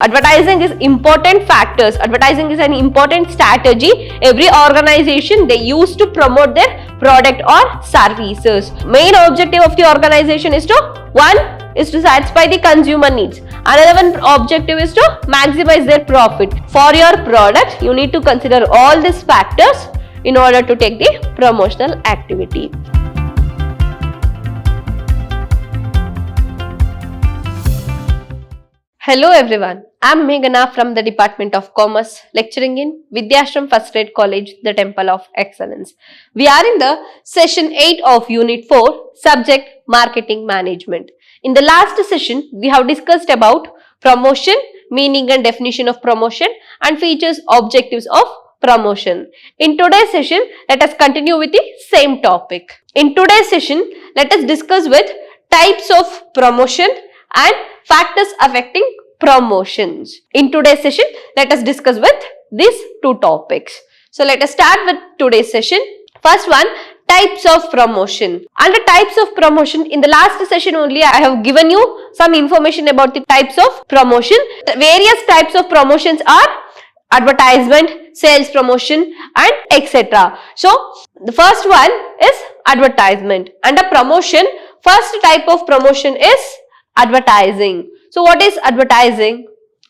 Advertising is important factors. Advertising is an important strategy every organization they use to promote their product or services. Main objective of the organization is to satisfy the consumer needs. Another one objective is to maximize their profit. For your product, you need to consider all these factors in order to take the promotional activity. Hello everyone, I am Meghana from the Department of Commerce, lecturing in Vidhyaashram First Grade College, the Temple of Excellence. We are in the session 8 of Unit 4, subject Marketing Management. In the last session, we have discussed about promotion, meaning and definition of promotion, and features, objectives of promotion. In today's session, let us continue with the same topic. In today's session, let us discuss with types of promotion and factors affecting promotions. In today's session, let us discuss with these two topics. So let us start with today's session. First one, types of promotion. Under types of promotion, in the last session only I have given you some information about the types of promotion. The various types of promotions are advertisement, sales promotion and etc. So the first one is advertisement. Under promotion, first type of promotion is advertising. So what is advertising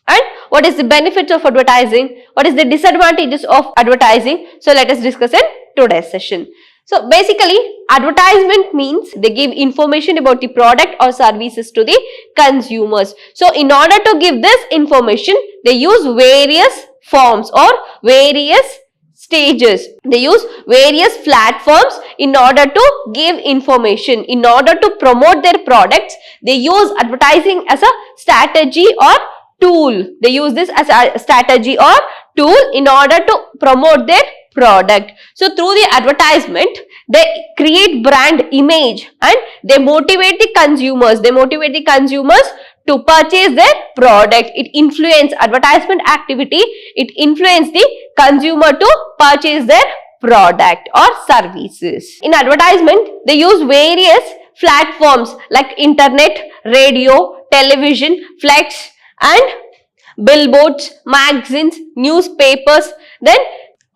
and what is the benefits of advertising? What is the disadvantages of advertising? So let us discuss in today's session. So basically, advertisement means they give information about the product or services to the consumers. So in order to give this information, they use various forms or various stages. They use various platforms in order to give information. In order to promote their products, they use advertising as a strategy or tool. They use this as a strategy or tool in order to promote their product. So through the advertisement, they create brand image and they motivate the consumers. They motivate the consumers to purchase their product. It influences advertisement activity. It influences the consumer to purchase their product or services. In advertisement, they use various platforms like internet, radio, television, flex and billboards, magazines, newspapers, then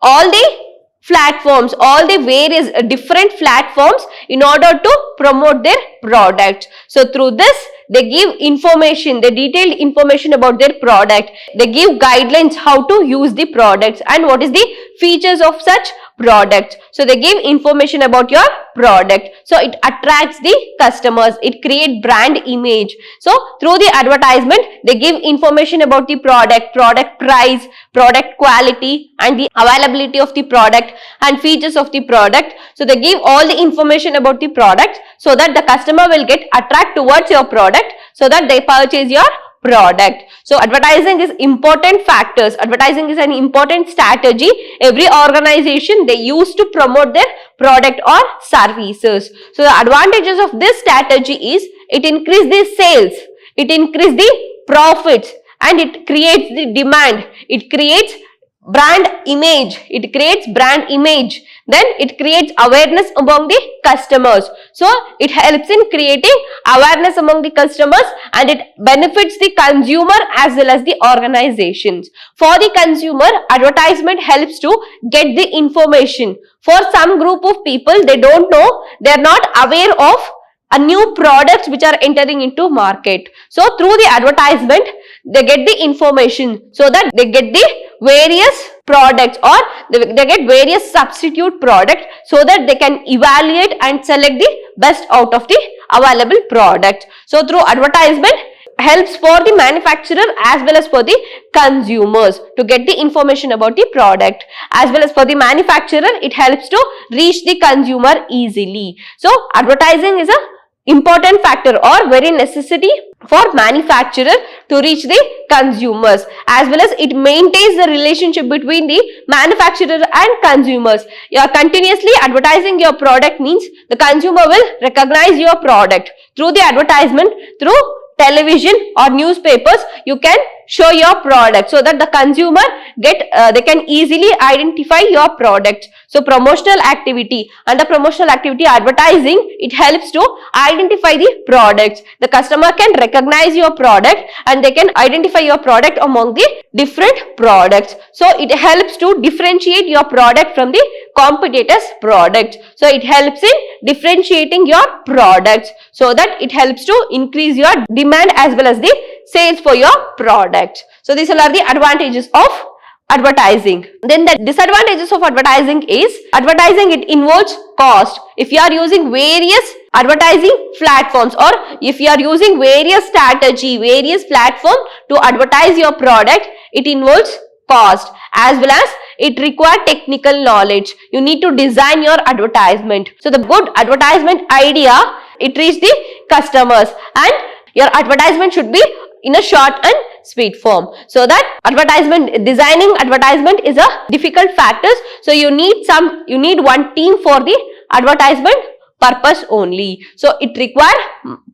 all the platforms, all the various different platforms in order to promote their product. So through this, they give information, the detailed information about their product. They give guidelines how to use the products and what is the features of such products. So they give information about your product. So it attracts the customers. It creates brand image. So through the advertisement, they give information about the product price, product quality and the availability of the product and features of the product. So they give all the information about the product so that the customer will get attracted towards your product so that they purchase your product. So advertising is important factors. Advertising is an important strategy every organization they use to promote their product or services. So the advantages of this strategy is it increases the sales, it increases the profits and it creates the demand. It creates brand image. It creates brand image. Then it creates awareness among the customers. So it helps in creating awareness among the customers and it benefits the consumer as well as the organizations. For the consumer, advertisement helps to get the information. For some group of people, they don't know, they are not aware of a new products which are entering into market. So through the advertisement, they get the information so that they get the various products or they get various substitute products so that they can evaluate and select the best out of the available product. So through advertisement helps for the manufacturer as well as for the consumers to get the information about the product. As well as for the manufacturer, it helps to reach the consumer easily. So advertising is a important factor or very necessity for manufacturer to reach the consumers, as well as it maintains the relationship between the manufacturer and consumers. You are continuously advertising your product means the consumer will recognize your product through the advertisement, through television or newspapers, you can show your product so that the consumer they can easily identify your product. So promotional activity, under promotional activity advertising, it helps to identify the products. The customer can recognize your product and they can identify your product among the different products. So it helps to differentiate your product from the competitors' product. So it helps in differentiating your products, so that it helps to increase your demand as well as the sales for your product. So these are the advantages of advertising. Then the disadvantages of advertising is, advertising, it involves cost. If you are using various advertising platforms, or if you are using various strategy, various platform to advertise your product, it involves cost, as well as it requires technical knowledge. You need to design your advertisement. So the good advertisement idea, it reach the customers, and your advertisement should be in a short and sweet form. So that designing advertisement is a difficult factor. So you need one team for the advertisement purpose only. So it require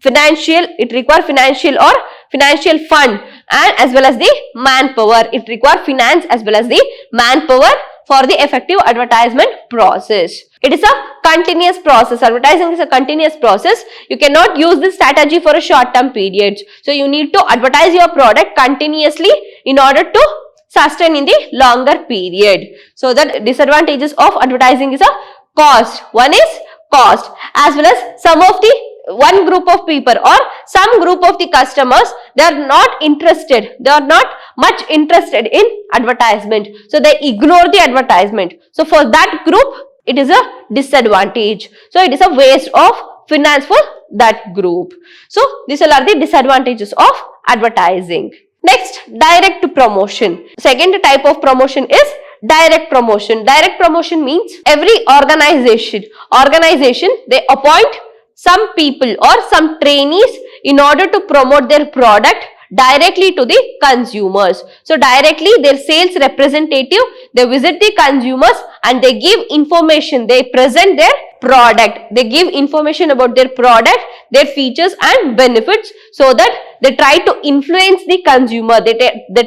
financial or financial fund, and as well as the manpower. It require finance as well as the manpower for the effective advertisement process. It is a continuous process. Advertising is a continuous process. You cannot use this strategy for a short-term period. So you need to advertise your product continuously in order to sustain in the longer period. So the disadvantages of advertising is a cost. One is cost, as well as one group of people or some group of the customers, they are not interested. They are not much interested in advertisement. So they ignore the advertisement. So for that group, it is a disadvantage. So it is a waste of finance for that group. So these are the disadvantages of advertising. Next, direct promotion. Second type of promotion is direct promotion. Direct promotion means every organization, they appoint some people or some trainees in order to promote their product directly to the consumers. So directly their sales representative, they visit the consumers and they give information, they present their product, they give information about their product, their features and benefits, so that they try to influence the consumer, they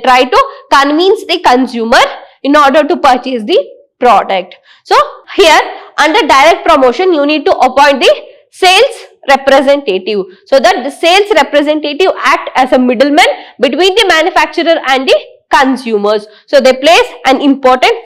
try to convince the consumer in order to purchase the product. So here under direct promotion, you need to appoint the sales representative, so that the sales representative act as a middleman between the manufacturer and the consumers. So they plays an important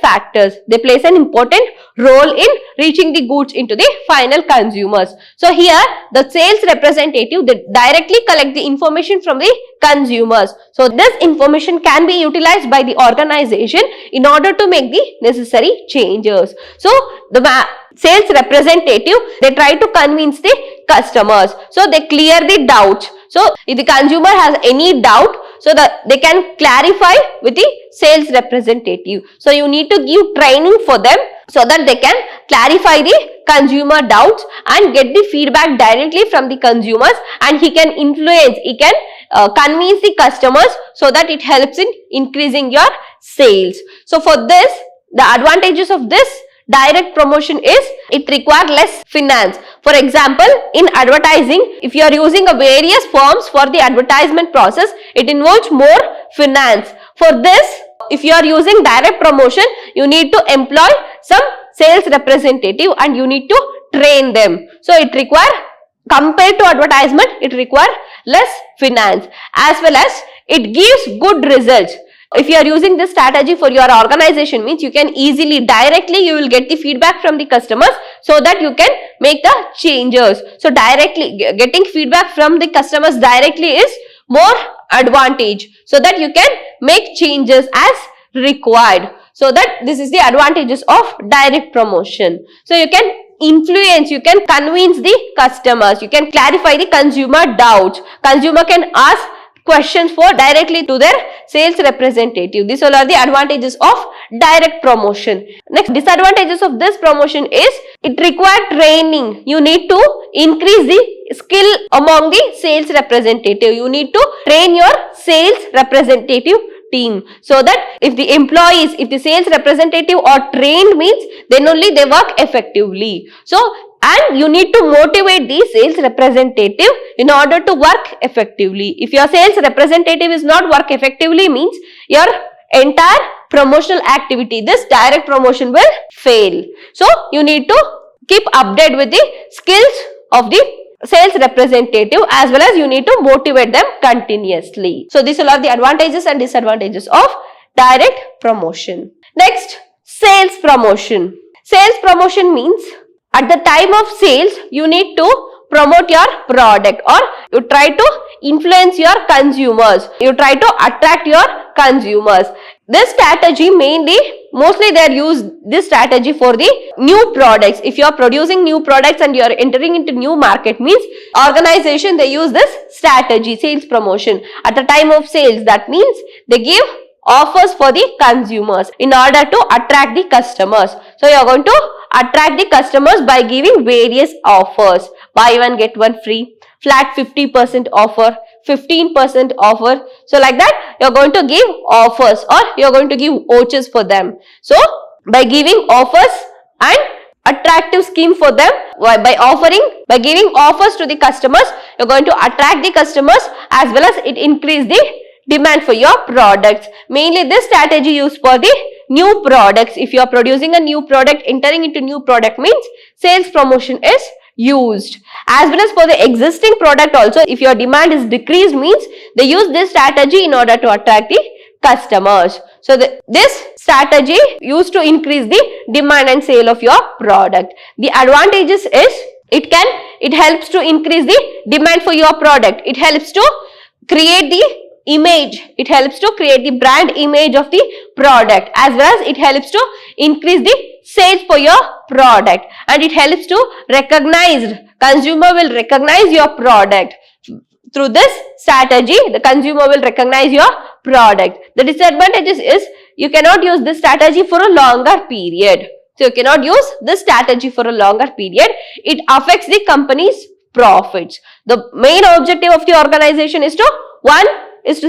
role in reaching the goods into the final consumers. So here the sales representative, they directly collect the information from the consumers. So this information can be utilized by the organization in order to make the necessary changes. So the sales representative, they try to convince the customers. So they clear the doubts. So if the consumer has any doubt, so that they can clarify with the sales representative. So you need to give training for them so that they can clarify the consumer doubts and get the feedback directly from the consumers, and he can influence, he can convince the customers, so that it helps in increasing your sales. So for this, the advantages of this direct promotion is, it requires less finance. For example, in advertising, if you are using a various firms for the advertisement process, it involves more finance. For this, if you are using direct promotion, you need to employ some sales representative and you need to train them. So it requires, compared to advertisement, it requires less finance, as well as it gives good results. If you are using this strategy for your organization, means you can easily, directly you will get the feedback from the customers, so that you can make the changes. So directly getting feedback from the customers directly is more advantage, so that you can make changes as required. So that this is the advantages of direct promotion. So you can influence, you can convince the customers, you can clarify the consumer doubts. Consumer can ask questions for directly to their sales representative. These all are the advantages of direct promotion. Next, disadvantages of this promotion is, it requires training. You need to increase the skill among the sales representative. You need to train your sales representative team, so that if the sales representative are trained, means then only they work effectively. So and you need to motivate the sales representative in order to work effectively. If your sales representative is not work effectively, means your entire promotional activity, this direct promotion will fail. So you need to keep update with the skills of the sales representative, as well as you need to motivate them continuously. So these are the advantages and disadvantages of direct promotion. Next, sales promotion. Sales promotion means at the time of sales, you need to promote your product, or you try to influence your consumers. You try to attract your consumers. This strategy mostly they use this strategy for the new products. If you are producing new products and you are entering into new market, means organization they use this strategy, sales promotion. At the time of sales, that means they give offers for the consumers in order to attract the customers. So you are going to attract the customers by giving various offers. Buy one get one free, flat 50% offer, 15% offer. So like that you are going to give offers, or you are going to give vouchers for them. So by giving offers and attractive scheme for them, by giving offers to the customers, you are going to attract the customers, as well as it increase the demand for your products. Mainly this strategy used for the new products. If you are producing a new product, entering into new product, means sales promotion is used. As well as for the existing product also, if your demand is decreased, means they use this strategy in order to attract the customers. So this strategy used to increase the demand and sale of your product. The advantages is it helps to increase the demand for your product. It helps to create the image. It helps to create the brand image of the product, as well as it helps to increase the sales for your product, and it helps to recognize, consumer will recognize your product. Through this strategy, the consumer will recognize your product. The disadvantages is you cannot use this strategy for a longer period. So you cannot use this strategy for a longer period. It affects the company's profits. The main objective of the organization is to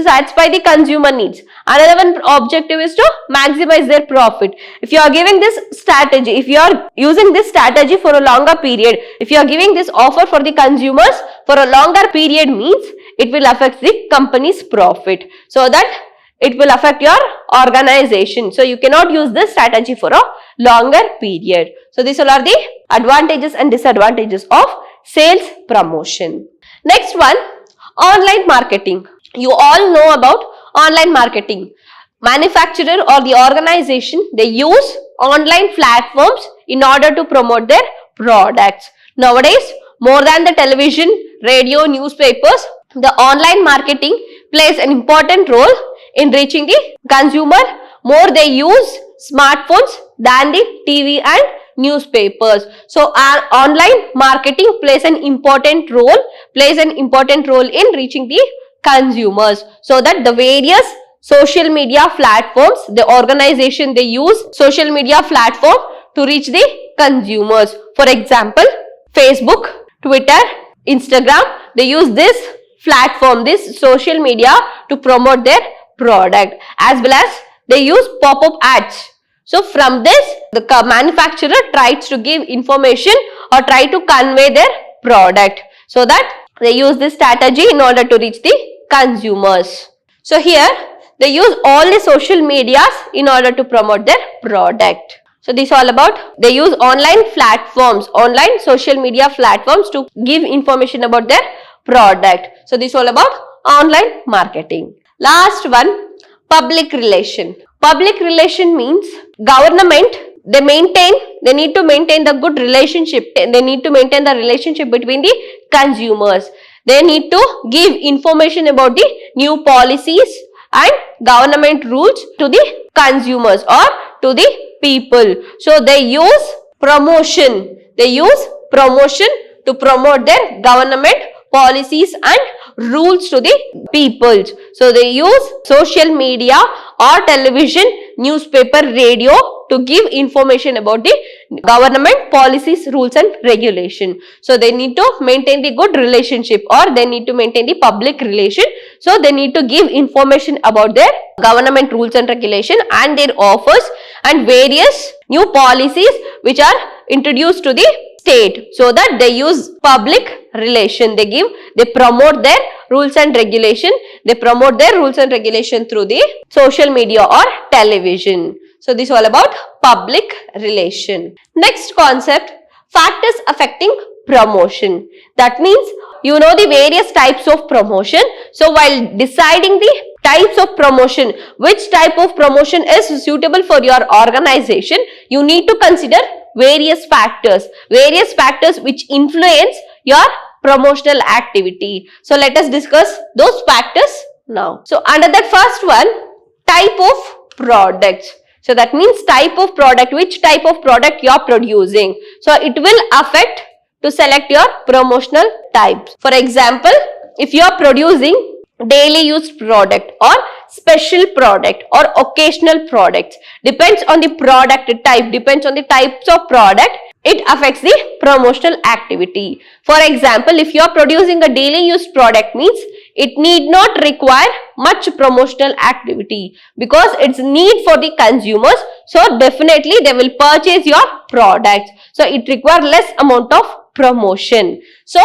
satisfy the consumer needs. Another one objective is to maximize their profit. If you are giving this strategy, if you are using this strategy for a longer period, if you are giving this offer for the consumers for a longer period, means it will affect the company's profit. So that it will affect your organization. So you cannot use this strategy for a longer period. So these all are the advantages and disadvantages of sales promotion. Next one, online marketing. You all know about online marketing. Manufacturer or the organization, they use online platforms in order to promote their products. Nowadays, more than the television, radio, newspapers, the online marketing plays an important role in reaching the consumer. More they use smartphones than the TV and newspapers. So our online marketing plays an important role in reaching the consumers. So that the various social media platforms, the organization, they use social media platform to reach the consumers. For example, Facebook, Twitter, Instagram, they use this platform, this social media to promote their product, as well as they use pop-up ads. So from this, the manufacturer tries to give information or try to convey their product. So that they use this strategy in order to reach the consumers. So here they use all the social medias in order to promote their product. So this is all about, they use online platforms, online social media platforms to give information about their product. So this is all about online marketing. Last one, public relation. Public relation means government, they need to maintain the good relationship. They need to maintain the relationship between the consumers. They need to give information about the new policies and government rules to the consumers or to the people. So they use promotion. They use promotion to promote their government policies and rules to the people. So they use social media or television, newspaper, radio to give information about the government policies, rules and regulation. So they need to maintain the good relationship, or they need to maintain the public relation. So they need to give information about their government rules and regulation and their offers and various new policies which are introduced to the state, so that they use public relation. They promote their rules and regulation. They promote their rules and regulation through the social media or television. So this is all about public relation. Next concept, factors affecting promotion. That means you know the various types of promotion. So while deciding the types of promotion, which type of promotion is suitable for your organization, you need to consider various factors which influence your promotional activity. So let us discuss those factors now. So under that first one, type of products. So that means type of product, which type of product you are producing. So it will affect to select your promotional types. For example, if you are producing daily use product or special product or occasional products, depends on the product type, depends on the types of product, it affects the promotional activity. For example, if you are producing a daily use product, means it need not require much promotional activity because it's need for the consumers. So definitely they will purchase your product. So it requires less amount of promotion. So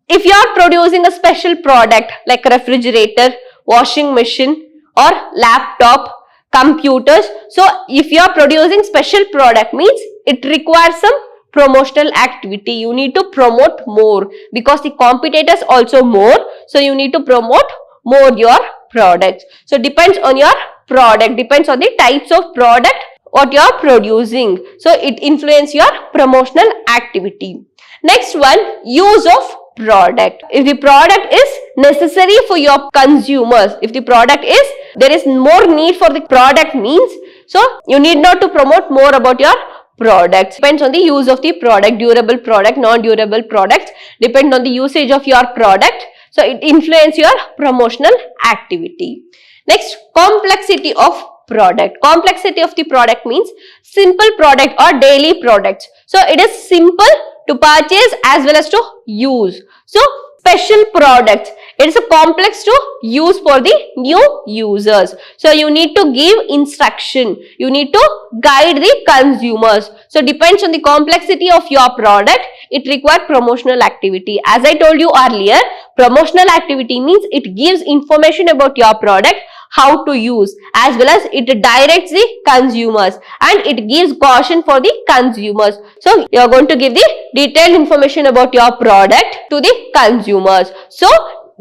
if you are producing a special product like a refrigerator, washing machine or laptop, computers, so if you are producing special product, means it requires some promotional activity. You need to promote more because the competitors also more. So you need to promote more your products. So depends on your product, depends on the types of product what you are producing. So it influences your promotional activity. Next one, use of product. If the product is necessary for your consumers, if the product is, there is more need for the product, means, so you need not to promote more about your products. Depends on the use of the product, durable product, non-durable products, depend on the usage of your product. So it influences your promotional activity. Next, complexity of product. Complexity of the product means simple product or daily products. So it is simple to purchase as well as to use. So special products, it is a complex to use for the new users. So you need to give instruction, you need to guide the consumers. So depends on the complexity of your product, it requires promotional activity. As I told you earlier, promotional activity means it gives information about your product, how to use, as well as it directs the consumers and it gives caution for the consumers. So you are going to give the detailed information about your product to the consumers. So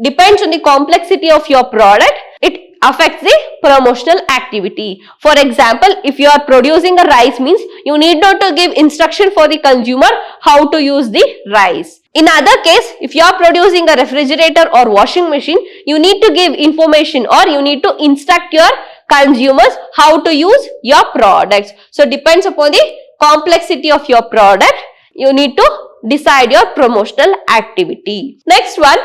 depends on the complexity of your product, it affects the promotional activity. For example, if you are producing a rice, means you need not to give instruction for the consumer how to use the rice. In other case, if you are producing a refrigerator or washing machine, you need to give information or you need to instruct your consumers how to use your products. So depends upon the complexity of your product, you need to decide your promotional activity. Next one,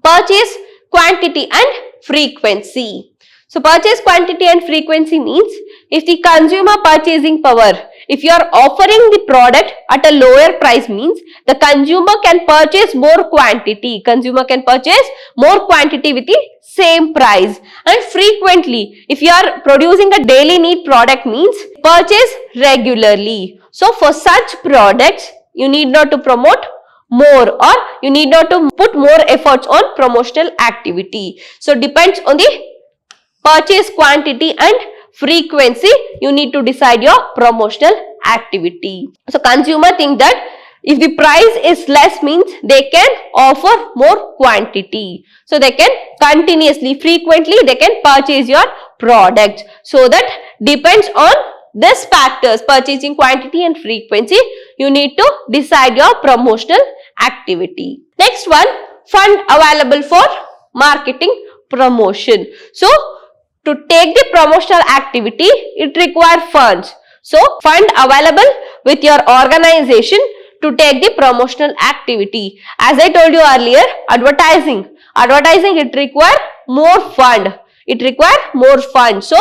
purchase quantity and frequency. So purchase quantity and frequency means if the consumer purchasing power, if you are offering the product at a lower price, means the consumer can purchase more quantity. Consumer can purchase more quantity with the same price. And frequently, if you are producing a daily need product, means purchase regularly. So for such products, you need not to promote more or you need not to put more efforts on promotional activity. So depends on the purchase quantity and frequency, you need to decide your promotional activity. So consumer think that if the price is less, means they can offer more quantity. So they can continuously, frequently they can purchase your product. So that depends on these factors, purchasing quantity and frequency, you need to decide your promotional activity. Next one, fund available for marketing promotion. So to take the promotional activity, it requires funds. So fund available with your organization to take the promotional activity. As I told you earlier, advertising it requires more fund. It requires more fund. So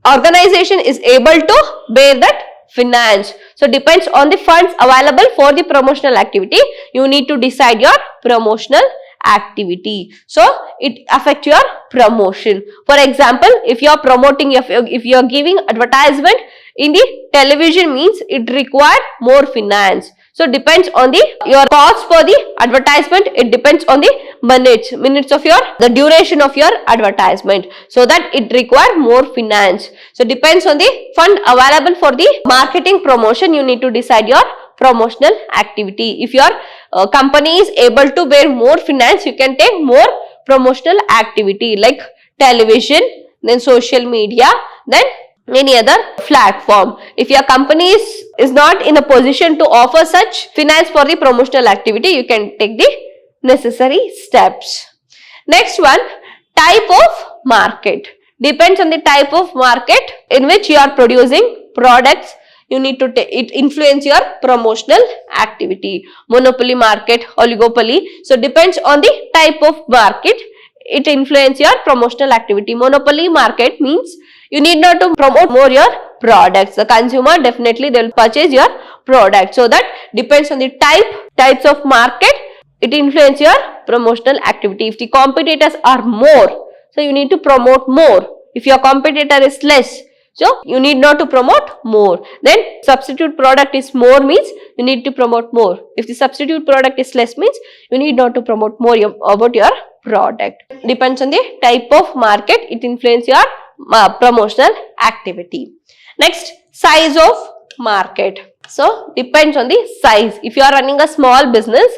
organization is able to bear that finance. So depends on the funds available for the promotional activity, you need to decide your promotional activity. So it affects your promotion. For example, if you are promoting, if you are giving advertisement in the television, means it requires more finance. So depends on your cost for the advertisement. It depends on the minutes of the duration of your advertisement, so that it require more finance. So depends on the fund available for the marketing promotion. You need to decide your promotional activity. If your company is able to bear more finance, you can take more promotional activity like television, then social media, then any other platform. If your company is not in a position to offer such finance for the promotional activity, you can take the necessary steps. Next one, type of market. Depends on the type of market in which you are producing products. You need to it influence your promotional activity. Monopoly market, oligopoly. So depends on the type of market, it influence your promotional activity. Monopoly market means you need not to promote more your products. The consumer definitely they will purchase your product. So that depends on the types of market, it influence your promotional activity. If the competitors are more, so you need to promote more. If your competitor is less, so you need not to promote more. Then substitute product is more means you need to promote more. If the substitute product is less means you need not to promote more about your product. Depends on the type of market, it influence your promotional activity. Next, size of market. So depends on the size. If you are running a small business,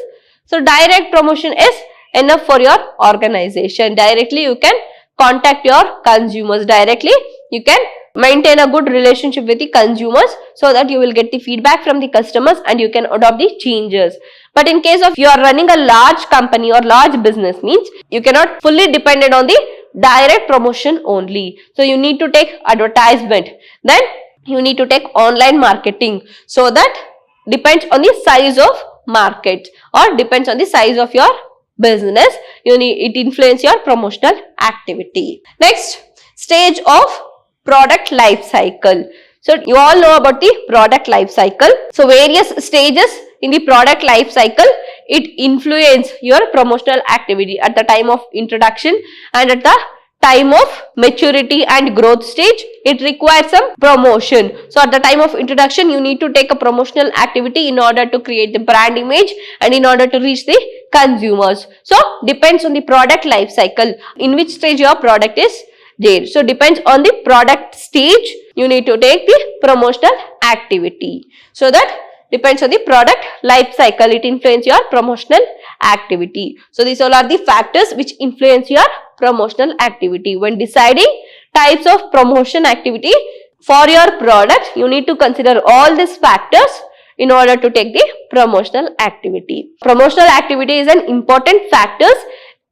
so direct promotion is enough for your organization. Directly you can contact your consumers. Directly you can maintain a good relationship with the consumers, so that you will get the feedback from the customers and you can adopt the changes. But in case of you are running a large company or large business means you cannot fully dependent on the direct promotion only. So you need to take advertisement, then you need to take online marketing. So that depends on the size of market or depends on the size of your business. It influence your promotional activity. Next, stage of product life cycle. So you all know about the product life cycle. So various stages in the product life cycle, it influence your promotional activity at the time of introduction and at the time of maturity and growth stage. It requires some promotion. So at the time of introduction, you need to take a promotional activity in order to create the brand image and in order to reach the consumers. So depends on the product life cycle, in which stage your product is there. So depends on the product stage, you need to take the promotional activity. So that depends on the product life cycle, it influence your promotional activity. So these all are the factors which influence your promotional activity. When deciding types of promotion activity for your product, you need to consider all these factors in order to take the promotional activity. Promotional activity is an important factor.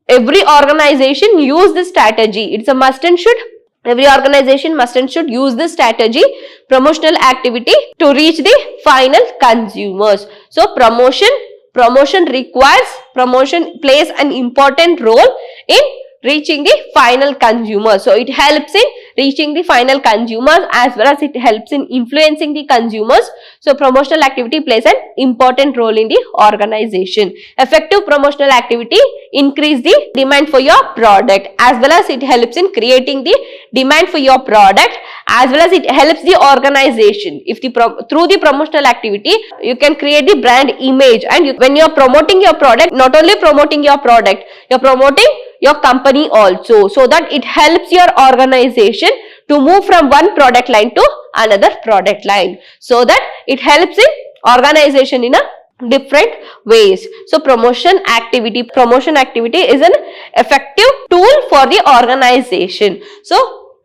Every organization use this strategy. It's a must and should. Every organization must and should use this strategy, promotional activity, to reach the final consumers. So promotion plays an important role in reaching the final consumer. So it helps in reaching the final consumers as well as it helps in influencing the consumers. So promotional activity plays an important role in the organization. Effective promotional activity increase the demand for your product, as well as it helps in creating the demand for your product, as well as it helps the organization. If through the promotional activity, you can create the brand image, and when you are promoting your product, not only promoting your product, you are promoting your company also, so that it helps your organization to move from one product line to another product line, so that it helps in organization in a different ways. So promotion activity is an effective tool for the organization. So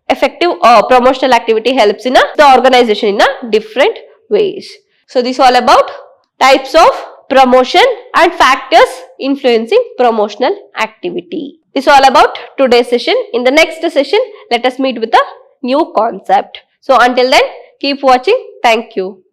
effective promotional activity helps in the organization in a different ways. So this is all about types of promotion and factors influencing promotional activity. This is all about today's session. In the next session, let us meet with a new concept. So until then, keep watching. Thank you.